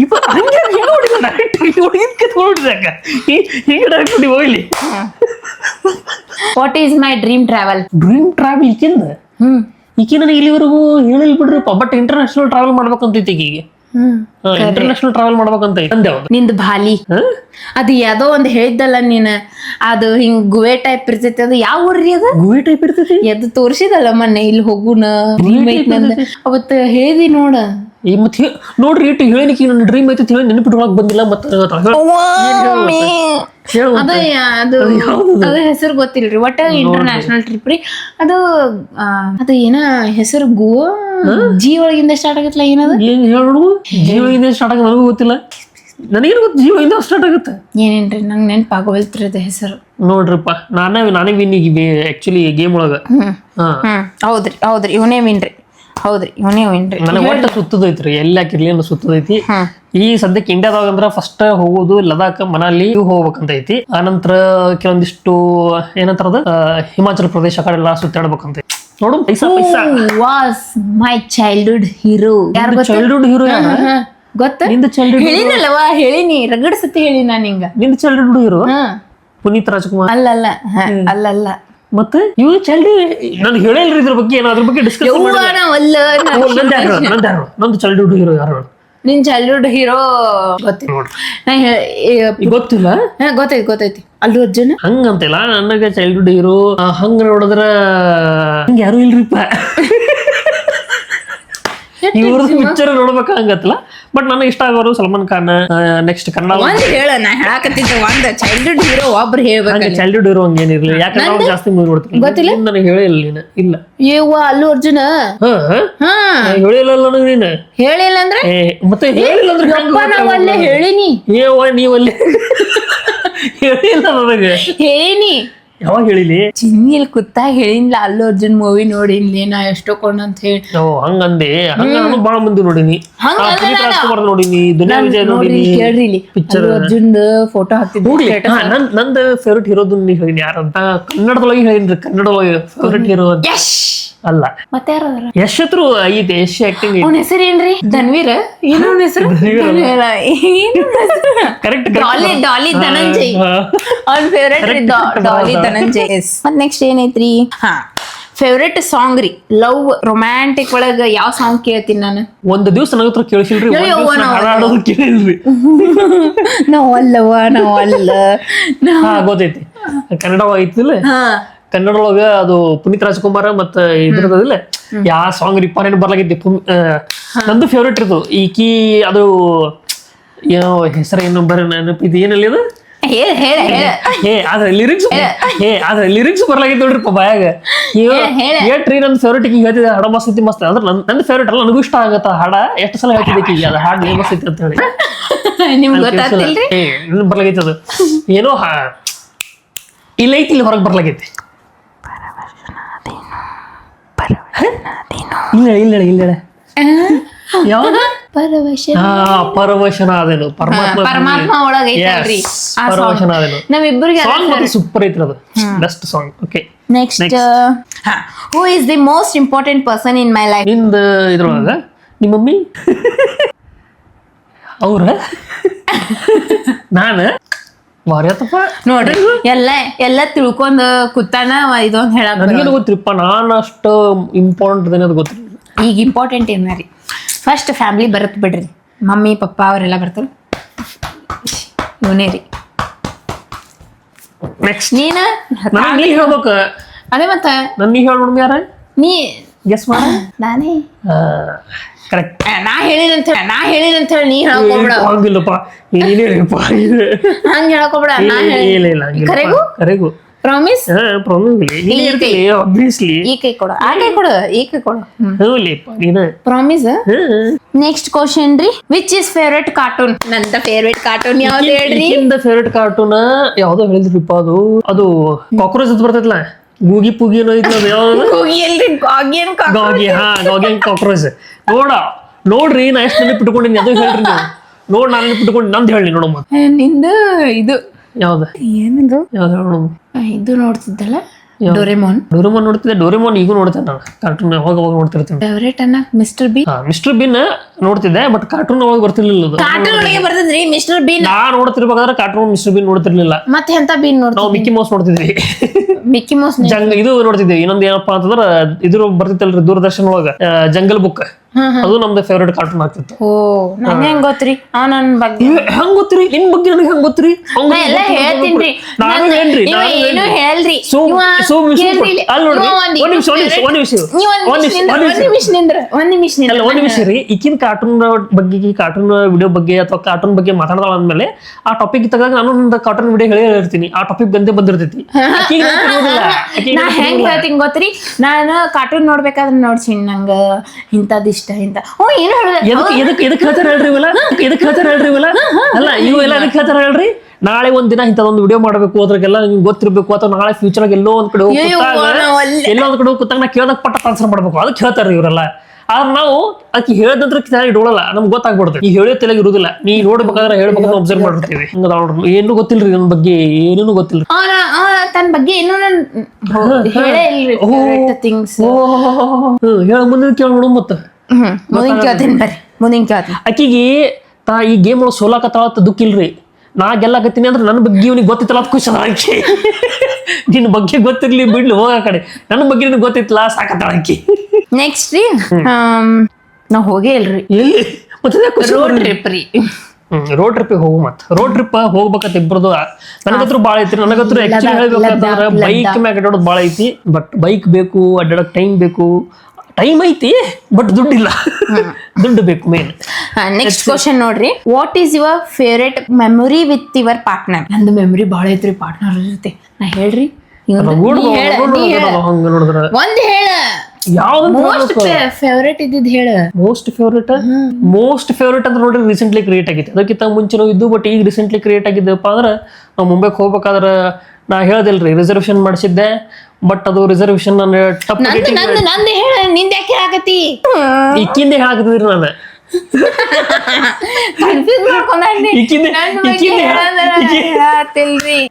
ಇಪ್ಪ ಹಂಗೆ ನೋಡಿಲ್ಲ ಡೈರೆಕ್ಟ್ ನೋಡಿದಾಗ ಈಗ ಡೈರೆಕ್ಟ್ ಹೋಗ್ಲಿ what is my dream travel ಈಕಿಂದ ಈಕೆ ನನಗೆ ಇಲ್ಲಿವರೆಗೂ ಹೇಳಿಲ್ ಬಿಡ್ರಿ ಬಟ್ ಇಂಟರ್ನ್ಯಾಷನಲ್ ಟ್ರಾವೆಲ್ ಮಾಡ್ಬೇಕಂತೈತಿ ಈಗ ಇಂಟರ್ನ್ಯಾಷನಲ್ ಟ್ರಾವೆಲ್ ಮಾಡ್ಬೇಕಂತ ನಿಂದು ಬಾಲಿ ಅದು ಯಾವ್ದೋ ಒಂದ್ ಹೇಳಿದ್ದಲ್ಲ ನೀನ್ ಅದು ಹಿಂಗ್ ಗುವೆ ಟೈಪ್ ಇರ್ತೈತಿ ಅದು ಯಾವ ಊರ್ರಿ ಅದು ಗುವೆ ಟೈಪ್ ಇರ್ತೈತಿ ಎದ್ದು ತೋರ್ಸಿದಲ್ಲ ಮೊನ್ನೆ ಇಲ್ಲಿ ಹೋಗುನ ಅವತ್ತು ಹೇಳ್ದಿ ನೋಡ ಮತ್ತೆ ನೋಡ್ರಿ ಇಟ್ಟು ಹೇಳಿಕೆ ನನ್ನ ಡ್ರೀಮ್ ಐತಿ ಹೇಳಿ ನೆನಪಿಟ್ಕೊಳಕ್ ಬಂದಿಲ್ಲ ಮತ್ತೆ ಅದು ಹೆಸರು ಗೊತ್ತಿಲ್ರಿ ಒಟ್ಟ ಇಂಟರ್ನ್ಯಾಷನಲ್ ಟ್ರಿಪ್ ರೀ ಅದು ಅದು ಏನ ಹೆಸರು ಗೋವಾ ಜಿ ಒಳಗಿಂದ ಸ್ಟಾರ್ಟ್ ಆಗತ್ತಲ್ಲ ಏನದು ಏನ್ ಹೇಳು ಜಿ ಒಳಗಿಂದ ಸ್ಟಾರ್ಟ್ ಆಗ ನನಗೂ ಗೊತ್ತಿಲ್ಲ ನನಗೇನು ಗೊತ್ತು ಜಿ ಒಳಗಿಂದ ಸ್ಟಾರ್ಟ್ ಆಗುತ್ತೆ ಏನೇನ್ರಿ ನಂಗೆ ನೆನಪಾಗೋಲ್ತ್ರಿ ಅದು ಹೆಸರು ನೋಡ್ರಿಪ್ಪ ನಾನೇ ವಿನ್ ಈಗ ಆಕ್ಚುಲಿ ಗೇಮ್ ಒಳಗ ಹೌದ್ರಿ ಇವನೇ ವಿನ್ ರೀ ಹೌದ್ರಿ ಇವನೇ ವಿನ್ರಿ ನನಗೆ ಒಟ್ಟು ಸುತ್ತದೈತ್ರಿ ಎಲ್ಲಿ ಹಾಕಿರ್ಲಿ ಅನ್ನೋ ಸುತ್ತದೈತಿ ಈ ಸದ್ಯಕ್ಕೆ ಇಂಡಿಯಾದಾಗ ಅಂದ್ರ ಫಸ್ಟ್ ಹೋಗೋದು ಲದಾಖ್ ಮನಾಲಿ ಹೋಗ್ಬೇಕಂತ ಐತಿ ಆನಂತರ ಕೆಲವೊಂದಿಷ್ಟು ಏನಂತಾರದ ಹಿಮಾಚಲ ಪ್ರದೇಶ ಕಡೆ ಎಲ್ಲ ಸುತ್ತಾಡ್ಬೇಕಂತ ನೋಡು ಪೈಸಾ was my childhood hero childhood hero ಗೊತ್ತ ನಿಂದ ಚೈಲ್ಡ್ಹುಡ್ ಹೇಳಿನಲ್ವಾ ಹೇಳಿನಿ ರಗಡ್ ಸತಿ ಹೇಳಿ ನಾನು ಹಿಂಗ ನಿಂದ ಚೈಲ್ಡ್ಹುಡ್ ಹೀರೋ ಪುನೀತ್ ರಾಜ್ಕುಮಾರ್ ಅಲ್ಲಲ್ಲ ಮತ್ತೆ ಇವ್ ಚೈಲ್ಡ್ಹುಡ್ ನಾನು ಹೇಳಿಲ್ರಿ ಇದ್ರ ಬಗ್ಗೆ ಏನೋ ಅದ್ರ ಬಗ್ಗೆ ಡಿಸ್ಕಸ್ ನಂದು ಚೈಲ್ಡ್ಹುಡ್ ಹೀರೋ ಯಾರು ನಿನ್ ಚೈಲ್ಡ್ಹುಡ್ ಹೀರೋ ಗೊತ್ತಿಲ್ಲ ಗೊತ್ತೈತಿ ಅಲ್ಲು ಅರ್ಜುನ್ ಹಂಗಂತಿಲ್ಲ ನನಗೆ ಚೈಲ್ಡ್ಹುಡ್ ಹೀರೋ ಹಂಗ ನೋಡಿದ್ರ ಹಂಗ ಯಾರು ಇಲ್ರಿಪ್ಪ ಇವ್ರದ್ದು ಪಿಕ್ಚರ್ ನೋಡ್ಬೇಕ ಹಂಗತ್ತಲ್ಲ ಬಟ್ ನನಗೆ ಇಷ್ಟ ಆಗೋರು ಸಲ್ಮಾನ್ ಖಾನ್ ನೆಕ್ಸ್ಟ್ ಕನ್ನಡ ಹೇಳ ನಾ ಹೇಳಕತ್ತಿದ್ದೆ ಒಂದ್ ಚೈಲ್ಡ್ಹುಡ್ ಹೀರೋ ಒಬ್ರು ಹೇಳ್ಬೇಕು ಚೈಲ್ಡ್ಹುಡ್ ಹೀರೋ ಹಂಗೇನಿರ್ಲಿ ಯಾಕಂದ್ರೆ ನಾವು ಜಾಸ್ತಿ ಮೂವಿ ನೋಡ್ತೀನಿ ಗೊತ್ತಿಲ್ಲ ನನಗೆ ಹೇಳಿಲ್ಲ ನೀನು ಇಲ್ಲ ಅಲ್ಲು ಅರ್ಜುನ ಹೇಳಿಲ್ಲ ನನಗೆ ನೀನು ಹೇಳಿಲ್ಲ ಅಂದ್ರೆ ಮತ್ತೆ ಹೇಳಿಲ್ಲ ಅಂದ್ರೆ ನಾವಲ್ಲೇ ಹೇಳಿನಿ ನೀವಲ್ಲಿ ಹೇಳಿಲ್ಲ ನನಗೆ ಹೇಳಿನಿ ಯಾವಾಗ ಹೇಳಿಲಿ ಚಿನ್ನಿಲ್ ಕುತ್ತಾಗ ಹೇಳಿನ್ಲ ಅಲ್ಲು ಅರ್ಜುನ್ ಮೂವಿ ನೋಡಿನ್ಲಿ ನಾ ಎಷ್ಟೋ ಕೊಂಡ್ ಅಂತ ಹೇಳಿ ಹಂಗಂದೆ ಹಂಗ ನಾನು ಬಾಳ ಮಂದಿ ನೋಡಿನಿ ರಾಜ್ಕುಮಾರ್ ನೋಡಿನಿ ದುನಿಯಾ ವಿಜಯ್ ನೋಡಿನಿ ಕೇಳ್ರಿ ಪಿಕ್ಚರ್ ಅರ್ಜುನ್ ಫೋಟೋ ಹಾಕ್ತಿದ್ದೆ ನಂದು ಫೇವ್ರೆಟ್ ಹೀರೋದು ಹೇಳಿನಿ ಯಾರಂತ ಕನ್ನಡದೊಳಗೆ ಹೇಳಿನ್ರಿ ಕನ್ನಡದೊಳಗೆ ಫೇವ್ರೆಟ್ ಹೀರೋ ಅಲ್ಲ ಮತ್ತೆ ಯಾರು ಯಶ್ ಹತ್ರ ಐತೆ ಯಶ್ ಆಕ್ಟಿಂಗ್ ಅವನ ಹೆಸರು ಏನ್ರಿ ಧನ್ವೀರ್ ಏನು ಅವನ ಹೆಸರು ಕರೆಕ್ಟ್ ಡಾಲಿ ಧನಂಜಯ್ ಅವನ ಫೇವ್ರೆಟ್ ಡಾಲಿ ಧನಂಜಯ್ ಮತ್ ನೆಕ್ಸ್ಟ್ ಏನೈತ್ರಿ ಫೇವ್ರೆಟ್ ಸಾಂಗ್ ರೀ ಲವ್ ರೊಮ್ಯಾಂಟಿಕ್ ಒಳಗ ಯಾವ ಸಾಂಗ್ ಕೇಳ್ತೀನಿ ನಾನು ಒಂದು ದಿವಸ ನನ್ನ ಹತ್ರ ಕೇಳಿಸಿಲ್ರಿ ಹಾಡೋದು ಕೇಳಿಲ್ರಿ ನಾವಲ್ಲ ಗೊತ್ತೈತಿ ಕನ್ನಡ ಐತಿಲ್ಲ ಕನ್ನಡದೊಳಗ ಅದು ಪುನೀತ್ ರಾಜ್ಕುಮಾರ್ ಮತ್ತ ಇದ್ರದಿಲ್ಲ ಯಾವ ಸಾಂಗ್ ರಿಪಾರೇನ್ ಬರ್ಲಾಗಿದ್ದೆ ನಂದು ಫೇವ್ರೇಟ್ ಇರ್ತದ ಈಕಿ ಅದು ಏನೋ ಹೆಸರು ಏನು ಬರ ನೆನಪಿದ್ ಏನಲ್ಲಿ ಅದು ಅದ್ರ ಲಿರಿಕ್ಸ್ ಬರ್ಲಾಗಿದ್ ನೋಡ್ರಿ ಬಾಯಾಗ ಏಟ್ರಿ ನನ್ ಫೇವ್ರೇಟ್ ಈಗ ಹೇಳ್ತಿದ್ದೆ ಹಾಡ ಮಸ್ತ್ ಐತಿ ಮಸ್ತ್ ಅಂದ್ರೆ ನಂದು ಫೇವ್ರೇಟ್ ಅಲ್ಲ ನನಗೂ ಇಷ್ಟ ಆಗತ್ತ ಹಾಡ ಎಷ್ಟು ಸಲ ಹೇಳ್ತಿದ್ದೆ ಈಗ ಅದು ಹಾಡ್ ಮಸ್ತ್ ಐತಿ ಅಂತ ಹೇಳಿ ಬರ್ಲಾಗೈತಿ ಅದು ಏನೋ ಇಲ್ಲ ಐತಿ ಇಲ್ಲಿ ಹೊರಗೆ ಬರ್ಲಾಗೈತಿ ಇಲ್ಲ ಯಾವಾಗ ಪರವಶನ ಅದೇನು ಪರಮಾತ್ಮ ಒಳಗೈತಿ ಪರವಶನ ಅದೇನು ನಮ್ಮಿಬ್ಬರಿಗೆ ಸೂಪರ್ ಐತ್ರಿ ಅದು best song okay next who is the most important person in my life ನಿಂದ ಇದ್ರೊಳಗ ನಿಮ್ಮ ಮಮ್ಮಿ ಅವ್ರ ನಾನು ನೋಡ್ರಿ ಎಲ್ಲ ತಿಳ್ಕೊಂಡ್ ಕೂತಾನ ಇದೊಂದ್ ಹೇಳಕ್ ನನಗೇನು ಗೊತ್ತಿರಪ್ಪ ನಾನು ಅಷ್ಟು ಇಂಪಾರ್ಟೆಂಟ್ ಅನ್ನೋದು ಗೊತ್ತಿಲ್ಲ ಈಗ ಇಂಪಾರ್ಟೆಂಟ್ ಏನ ರೀ ಫಸ್ಟ್ ಫ್ಯಾಮಿಲಿ ಬರತ್ ಬಿಡ್ರಿ ಮಮ್ಮಿ ಪಪ್ಪ ಅವರೆಲ್ಲ ಬರ್ತಾರ ಇವನೇ ರೀ ನೆಕ್ಸ್ಟ್ ನೀನ ನೀ ಹೇಳ್ಬೇಕ ಅದೇ ಮತ್ತ ನನ್ ನೀ ಹೇಳ ಯಾರ ನೀ ಗೆಸ್ ಮಾಡ ನಾನೇ ಕರೆಕ್ಟ್ ನಾ ಹೇಳಿನಂತ ಹೇಳಿ ನೀ ಹೇಳಕೋಬೇಡ ಹಂಗಿಲ್ಲಪ್ಪ ನೀನೇ ಹಂಗ ಹೇಳಕೋಬೇಡ ಕರೆಗೂ ಪ್ರಾಮಿಸ್. ಆಬ್ವಿಯಸ್ಲಿ ಈ ಕೈ ಕೊಡು, ಆ ಕೈ ಕೊಡು, ಈ ಕೈ ಕೊಡು. ಪ್ರಾಮಿಸ್. ನೆಕ್ಸ್ಟ್ ಕ್ವಶನ್ ರೀ, which is favourite cartoon? Nanda favourite cartoon ಯಾವ್ದು ಹೇಳ್ರಿ? ಫೇವ್ರೆಟ್ ಕಾರ್ಟೂನ್ ಯಾವ್ದೋ ಹೇಳಿದ್ರಿಪ್ಪ, ಅದು ಕಾಕ್ರೋಚ್ ಅಂತ ಬರ್ತೈತಲ್ಲ, ಗೂಗಿ ಪೂಗಿ ಏನೋ ಇದ್ಲ, ಗಾಗಿ ಕಾಕ್ರೋಚ್. ನೋಡ್ರಿ ನಾ ಎಷ್ಟು ನೆನಪಿಟ್ಕೊಂಡಿನಿ, ಅದು ಹೇಳ್ರಿ ನೀವು. ನೋಡ್ ನಾನು ನೆನಪಿಟ್ಕೊಂಡು ನಂದು ಹೇಳಿ ನೋಡಮ್ಮ. ನಿಂದ ಇದು ಯಾವ್ದು ಏನದು? ಯಾವ್ದು ನೋಡಮ್ಮ. ಇದು ನೋಡ್ತಿದ್ದಲ್ಲ, ಡೋರೆಮೋನ್. ನೋಡ್ತಿದ್ದೆ. ಡೋರೆಮೋನ್ ಈಗೂ ನೋಡ್ತೇನೆ ನಾನು, ಕಾರ್ಟೂನ್ ಅವಾಗ ನೋಡ್ತಿರ್ತೇನೆ. ಫೇವ್ರೇಟ್ ಅನ್ನ ಮಿಸ್ಟರ್ ಬೀನ್. ಮಿಸ್ಟರ್ ಬೀನ್ ನೋಡ್ತಿದ್ದೆ, ಬಟ್ ಕಾರ್ಟೂನ್ ಅವಾಗ ಬರ್ತಿರ್ಲಿಲ್ಲ. ಕಾರ್ಟೂನ್ ಒಳಗೆ ಬರ್ತದ್ರಿ ಮಿಸ್ಟರ್ ಬೀನ್. ನಾ ನೋಡ್ತಿರ್ಬೇಕಾದ್ರೆ ಕಾರ್ಟೂನ್ ಮಿಸ್ಟರ್ ಬೀನ್ ನೋಡ್ತಿರ್ಲಿಲ್ಲ. ಮತ್ತೆ ಎಂತ ಬೀನ್ ನೋಡ್ತೀವಿ? ನಾವು ಮಿಕ್ಕಿ ಮೌಸ್ ನೋಡ್ತಿದ್ವಿ. ಮಿಕ್ಕಿ ಮೌಸ್ ಇದು ನೋಡ್ತಿದ್ವಿ. ಇನ್ನೊಂದ್ ಏನಪ್ಪಾ ಅಂತಂದ್ರ ಇದ್ರ ಬರ್ತಿತ್ತಲ್ರಿ ದೂರದರ್ಶನ ಒಳಗ, ಜಂಗಲ್ ಬುಕ್. ಅದು ನಮ್ದು ಫೇವ್ರೇಟ್ ಕಾರ್ಟೂನ್ ಆಗ್ತಿತ್ತು. ಓ, ನಂಗೆ ಹೆಂಗ್ ಗೊತ್ತ್ರಿ? ನನ್ ಬಗ್ಗೆ ಹೆಂಗ್ ಗೊತ್ತ್ರಿ? ನಿಮ್ ಬಗ್ಗೆ ನನಗೆ ಹೆಂಗ್ ಗೊತ್ತ್ರಿ? ಎಲ್ಲ ಹೇಳ್ತೀನ್ರಿ. ನಾನು ಹೇಳ್ರಿ, ಏನು ಹೇಳ್ರಿ? ಒಂದ್ ನಿಮಿಷ ರೀ. ಈಕಿನ ಕಾರ್ಟೂನ್ ಬಗ್ಗೆ, ಕಾರ್ಟೂನ್ ವಿಡಿಯೋ ಬಗ್ಗೆ ಅಥವಾ ಕಾರ್ಟೂನ್ ಬಗ್ಗೆ ಮಾತಾಡೋಣ ಅಂದ್ಮೇಲೆ ಆ ಟಾಪಿಕ್ ತಗೊಂಡ್ ನಾನು ಒಂದು ಕಾರ್ಟೂನ್ ವಿಡಿಯೋ ಹೇಳಿರ್ತೀನಿ. ಆ ಟಾಪಿಕ್ ಬಂದೇ ಬಂದಿರ್ತೈತಿ. ನಾ ಹೆಂಗ್ ಹೇಳ್ತೀನಿ ಗೊತ್ತ್ರಿ? ನಾನು ಕಾರ್ಟೂನ್ ನೋಡ್ಬೇಕಾದ್ರೆ ನೋಡ್ಸಿನ್ ನಂಗ ಇಂಥದ್ ಇಷ್ಟ ಇಂತ. ಏನು ಎದಕ್ ಹೇಳ್ತಾರ ಹೇಳ್ರಿ ಇವೆಲ್ಲ? ಎದಕ್ ಹೇಳ್ತಾರ ಹೇಳ್ರಿ ಇವೆಲ್ಲ? ಅಲ್ಲ, ಇವೆಲ್ಲ ಎದಕ್ ಹೇಳ್ತಾರ ಹೇಳ್ರಿ? ನಾಳೆ ಒಂದ್ ದಿನ ಇಂಥದೊಂದು ವಿಡಿಯೋ ಮಾಡ್ಬೇಕು, ಅದ್ರಾಗೆಲ್ಲ ನಿಮ್ಗೆ ಗೊತ್ತಿರ್ಬೇಕು, ಅಥವಾ ನಾಳೆ ಫ್ಯೂಚರ್ ಎಲ್ಲೋ ಒಂದ್ ಕಡೆ ಹೋಗಿ ಕೂತಾಗ ನಾ ಕೇಳ್ದಾಗ ಪಟ್ಟ ಆನ್ಸರ್ ಮಾಡ್ಬೇಕು, ಅದಕ್ಕೆ ಹೇಳ್ತಾರ ಇವರೆಲ್ಲ. ಆದ್ರೆ ನಾವು ಅದಕ್ಕೆ ಹೇಳ್ದಂತ್ರ ಇಡೋಳಲ್ಲ, ನಮ್ಗೆ ಗೊತ್ತಾಗ್ಬಿಡ್ತದೆ. ಈ ಹೇಳೋ ತಲೆಗೆ ಇರುದಿಲ್ಲ. ನೀ ನೋಡ್ಬೇಕಾದ್ರೆ ಹೇಳ್ಬೇಕಂತ ಅಬ್ಸರ್ವ್ ಮಾಡಿರ್ತೀವಿ. ಏನು ಗೊತ್ತಿಲ್ರಿ ನನ್ನ ಬಗ್ಗೆ, ಏನೇನು ಗೊತ್ತಿಲ್ರಿ. ತನ್ನ ಬಗ್ಗೆ ಏನು ಹೇಳ ಮುಂದಿನ ಕೇಳ ನೋಡು. ಮತ್ತ ಮುಂದಿನ ಕೇಳ್ತೀನಿ ಬರ್ರಿ, ಮುಂದಿನ ಕೇಳ್ತೀನಿ. ಆಕಿಗೆ ತಾ ಈ ಗೇಮ್ ಒಳಗೆ ಸೋಲಾಕತ್ತಾಳ ದುಃಖ ಇಲ್ರಿ. ನಾ ಗೆಲ್ಲಾಕತ್ತೀನಿ ಅಂದ್ರೆ ನನ್ನ ಬಗ್ಗೆ ಇವನಿಗೆ ಗೊತ್ತಿತ್ತಲ್ಲ ಅಂತ ಖುಷಿ ಆಕಿ. ನಿನ್ ಬಗ್ಗೆ ಗೊತ್ತಿರ್ಲಿ ಬಿಡ್ಲಿ, ಹೋಗ ಆ ಕಡೆ. ನನ್ನ ಬಗ್ಗೆ ನಿನಗೆ ಗೊತ್ತಿತ್ತಲ್ಲ, ಸಾಕತ್ತಾಳ ಆಕಿ. ನೆಕ್ಸ್ಟ್ ರೀ, ನಾವ್ ಹೋಗೇ ಇಲ್ರಿ. ಎಲ್ಲಿ ಮತ್ತೆ ರೋಡ್ ಟ್ರಿಪ್ ರೀ. ರೋಡ್ ಟ್ರಿಪ್ ಹೋಗು. ಮತ್ ರೋಡ್ ಟ್ರಿಪ್ ಹೋಗ್ಬೇಕಂತ ಇಬ್ಬರದು. ನನಗತ್ರ ಬಾಳ ಐತಿ. ನನಗತ್ರ ಆಕ್ಚುಲಿ ಹೇಳ್ಬೇಕಂತಂದ್ರ ಬೈಕ್ ಮ್ಯಾಗ ಅಡ್ಡಾಡೋದು ಬಾಳ ಐತಿ. ಬಟ್ ಬೈಕ್ ಬೇಕು, ಅಡ್ಡಾಡಕ್ ಟೈಮ್ ಬೇಕು. ಟೈಮ್ ಐತಿ, ಬಟ್ ದುಡ್ಡಿಲ್ಲ. ದುಡ್ಡು ಬೇಕು ಮೇನ್. ನೆಕ್ಸ್ಟ್ ಕ್ವಶನ್ ನೋಡ್ರಿ, what is your favourite memory with your partner? ನಂದು ಮೆಮೊರಿ ಬಾಳ ಐತ್ರಿ ಪಾರ್ಟ್ನರ್ ಜೊತೆ. ನಾ ಹೇಳ್ರಿ, ಒಂದ್ ಹೇಳ. ಮೋಸ್ಟ್ ಫೇವ್ರೇಟ್ ಇದ್ದಿದ್ ಹೇಳ. ಮೋಸ್ಟ್ ಫೇವ್ರೇಟ್ ಅಂತ ನೋಡ್ರಿ ರೀಸೆಂಟ್ಲಿ ಕ್ರಿಯೇಟ್ ಆಗೈತಿ. ಅದಕ್ಕಿಂತ ಮುಂಚೆ ಇದ್ದು, ಬಟ್ ಈಗ ರೀಸೆಂಟ್ಲಿ ಕ್ರಿಯೇಟ್ ಆಗಿದ್ದಪ್ಪ ಅಂದ್ರೆ, ನಾವು ಮುಂಬೈಗೆ ಹೋಗ್ಬೇಕಾದ್ರೆ ನಾ ಹೇಳ್ದಿಲ್ರಿ, ರಿಸರ್ವೇಶನ್ ಮಾಡಿಸಿದ್ದೆ. ಬಟ್ ಅದು ರಿಸರ್ವೇಶನ್ ನಂದು ಹೇಳ, ನಿಂದ ಯಾಕೆ ಹೇಳಾಕತಿ? ಇಕ್ಕಿಂದೆ ಹೇಳಾಕತಿದ್ರಿ ನಾನು.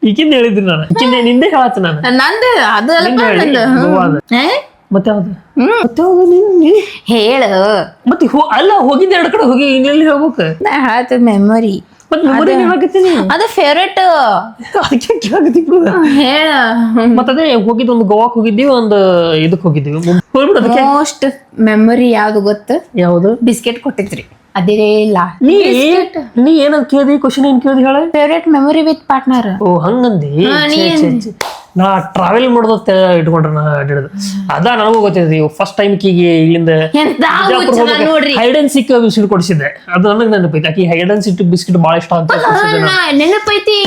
ಈಗಿಂದ ಹೇಳಿದ್ರಿ ನಾನು, ಈಗಿಂದ ನಿಂದೆ ಹೇಳತ್ತ ನಾನು. ನಂದು ಅದು ಮತ್ತೆ ಯಾವ್ದು ಹೇಳ. ಮತ್ತೆ ಅಲ್ಲ, ಹೋಗಿದ್ದೆ ಎರಡು ಕಡೆ ಹೋಗಿ ಇನ್ನೆಲ್ಲಿ ಹೇಳ್ಬೇಕು? ನಾ ಹೇಳ್ತದ ಮೆಮೊರಿ. ಅದು ಫೇವ್ರೇಟ್. ಅದಕ್ಕೆ ಹೇಳ. ಮತ್ತದೇ ಹೋಗಿದ್ದು, ಒಂದು ಗೋವಾಕ್ ಹೋಗಿದ್ದೀವಿ, ಒಂದು ಇದಕ್ ಹೋಗಿದ್ದೀವಿ. ಮೋಸ್ಟ್ ಮೆಮೊರಿ ಯಾವ್ದು ಗೊತ್ತ? ಯಾವ್ದು? ಬಿಸ್ಕೆಟ್ ಕೊಟ್ಟಿದ್ರಿ, ಅದೇ ಇಲ್ಲ. ನೀ ಏನಂತ ಕೇಳ್ದಿ? ಕ್ವಶನ್ ಏನ್ ಕೇಳ್ದಿ ಹೇಳ? Favourite memory with partner. ಓ, ಹಂಗಂದಿ. ನಾ ಟ್ರಾವೆಲ್ ಮಾಡೋದ ಇಟ್ಕೊಂಡ್ರೆ ನಾ ಅಡ್ಡಾಡೋದು ಅದ ನನಗೂ ಗೊತ್ತಿದೆ. ಫಸ್ಟ್ ಟೈಮ್ ಕೀಗೆ ಇಲ್ಲಿಂದ ಹೈಡ್ ಅಂಡ್ ಸಿಕ್ ಬಿಸ್ಕಿಟ್ ಕೊಡಿಸಿದ್ದೆ. ಅದು ನನಗೆ ನೆನಪೈತಿ. ಆಕಿ ಹೈಡ್ ಅಂಡ್ ಸಿಕ್ ಬಿಸ್ಕಿಟ್ ಬಹಳ ಇಷ್ಟ ಅಂತ ನೆನಪೈತಿ.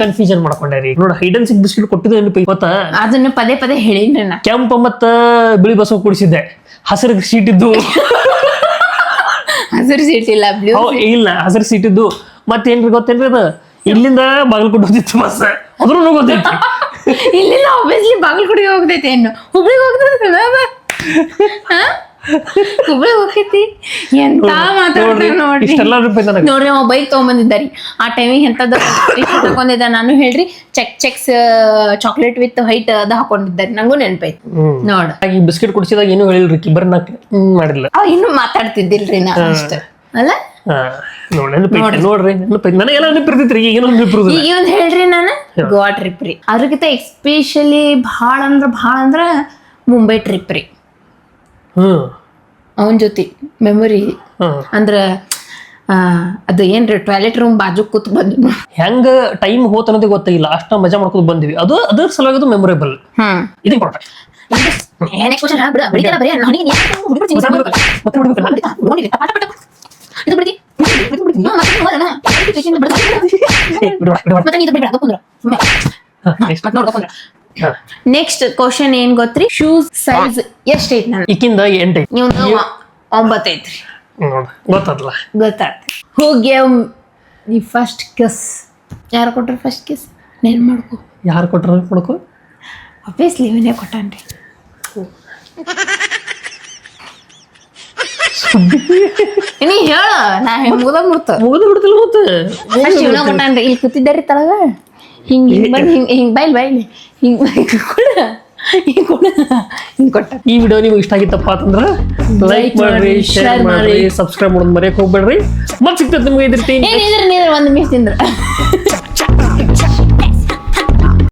ಕನ್ಫ್ಯೂಷನ್ ಮಾಡ್ಕೊಂಡೆ ರೀ. ನೋಡಿ, ಹೈಡ್ ಅಂಡ್ ಸಿಕ್ ಬಿಸ್ಕಿಟ್ ಕೊಟ್ಟಿದ್ದು ನೆನಪೈತಿ. ಗೊತ್ತಾ? ಅದನ್ನ ಪದೇ ಪದೇ ಹೇಳಿನ್ರಿ ನಾ. ಕೆಂಪು ಮತ್ತ ಬಿಳಿ ಬಸವ ಕುಡಿಸಿದ್ದೆ. ಹಸಿರು ಸೀಟ್ ಇದ್ದು. ಹಸಿರು ಸೀಟ್ ಇಲ್ಲ, ಇಲ್ಲ ಹಸಿರು ಸೀಟ್ ಇದ್ದು. ಮತ್ತೇನ್ರಿ ಗೊತ್ತೇನ್ರಿ, ಅದು ಇಲ್ಲಿಂದ ಬಾಗಲಕೋಟೆ ಹೋಗ್ತಿತ್ತು ಬಸ್. ಅದ್ರೂ ಗೊತ್ತೈತಿ. ಇಲ್ಲಿಂದ ಆಬ್ವಿಯಸ್ಲಿ ಬಾಗಲಕೋಟೆಗೆ ಹೋಗ್ತೈತೆ. ಏನು ಹುಬ್ಳಿಗೆ ಹೋಗ್ತೈತೆ? ಹುಬ್ಳಿಗೆ ಹೋಗ್ತೈತಿ. ಎಂತ ಮಾತಾಡ್ತಾರೆ ನೋಡ್ರಿ. ನೋಡ್ರಿ, ಅವ ಬೈಕ್ ತಗೊಂಡ್ಬಂದಿದ್ದಾರಿ. ಆ ಟೈಮಿಗೆ ಎಂತದ ಹಾಕೊಂಡಿದ್ದ. ನಾನು ಹೇಳ್ರಿ, ಚೆಕ್ಸ್ ಚಾಕ್ಲೇಟ್ ವಿತ್ ವೈಟ್ ಅದ ಹಾಕೊಂಡಿದ್ದಾರೆ. ನಂಗೂ ನೆನಪೈತಿ. ನೋಡ, ಈ ಬಿಸ್ಕೆಟ್ ಕುಡಿಸಿದಾಗ ಏನು ಹೇಳಿಲ್ರಿ, ಬರ್ನಾಕ್ ಮಾಡಿಲ್ಲ. ಇನ್ನು ಮಾತಾಡ್ತಿದ್ದಿಲ್ರಿ ನಾ ಅಷ್ಟ ಅಲ್ಲ. ನೋಡ್ರಿ, ನನಗೆಲ್ಲ ನೆನಪಿರ್ತೈತ್ರಿ. ಈಗ ಒಂದ್ ಹೇಳ್ರಿ, ನಾನು ಗೋವಾ ಟ್ರಿಪ್ ರೀ. ಅದ್ರಗಿಂತ ಎಸ್ಪೆಷಲಿ ಭಾಳ ಅಂದ್ರ ಮುಂಬೈ ಟ್ರಿಪ್ ರೀ. ಅವನ್ ಜೊತೆ ಮೆಮೊರಿ ಅಂದ್ರ ಅದು ಏನ್ರಿ, ಟಾಯ್ಲೆಟ್ ರೂಮ್ ಬಾಜು ಕೂತ್ ಬಂದ್ವಿ. ಹೆಂಗ ಟೈಮ್ ಹೋತ್ ಅನ್ನೋದೇ ಗೊತ್ತಾಗಿಲ್ಲ, ಅಷ್ಟ ಮಜಾ ಮಾಡ್ಕೊತ ಬಂದಿವಿ. ಅದು ಅದ್ರ ಸಲುವಾಗಿ ಮೆಮೊರೇಬಲ್. ಇದು ಇಂಪಾರ್ಟೆಂಟ್. ಮತ್ ನೋಡ್ಕೊಂಡ್ರ ನೆಕ್ಸ್ಟ್ ಕ್ವಶನ್ ಏನ್ ಗೊತ್ತ್ರಿ ಶೂಸ್ ಸೈಜ್ ಎಷ್ಟ್ ಐತಿ ನನ್ ಈಕಿಂದ 8 ಐತಿ ನೀವು 9 ಐತ್ರಿ ನೋಡ ಗೊತ್ತಲ್ಲ ಗೊತ್ತಾಯ್ತು who gave the first kiss ಯಾರು ಕೊಟ್ರ ಫಸ್ಟ್ ಕಿಸ್ ನೆನ್ ಮಾಡ್ಕೊ ಯಾರು ಕೊಟ್ರ ಕೊಡ್ಕೊ ಆಬ್ವಿಯಸ್ಲಿ ಇವನೇ ಕೊಟ್ಟಾನ್ರಿ ನೀ ಹೇಳ ನಾ ಮುಗ್ದ ಬಿಡ್ತಿಲ್ಲ ಮತ್ತೆ ಫಸ್ಟ್ ಇವನ ಕೊಟ್ಟಾನ್ರಿ ಇಲ್ಲಿ ಕೂತಿದ್ದಾರಿ ತಳಗ ಹಿಂಗ್ ಬಂದ್ ಹಿಂಗ್ ಬೈಲಿ ಹಿಂಗ್ ಕೊಟ್ಟ ಈ ವಿಡಿಯೋ ನಿಮ್ಗೆ ಇಷ್ಟ ಆಗಿತ್ತಪ್ಪ ಅಂತಂದ್ರ ಲೈಕ್ ಮಾಡ್ರಿ ಶೇರ್ ಮಾಡ್ರಿ ಸಬ್ಸ್ಕ್ರೈಬ್ ಮಾಡೋದ್ ಮರೆಯಕ್ ಹೋಗ್ಬೇಡ್ರಿ ಮತ್ ಸಿಗ್ತದೆ ನಿಮ್ಗೆ ಇದ್ರತಿ ನೀದ್ರ ಒಂದ್ ಮಿಸ್ ತಿಂದ್ರ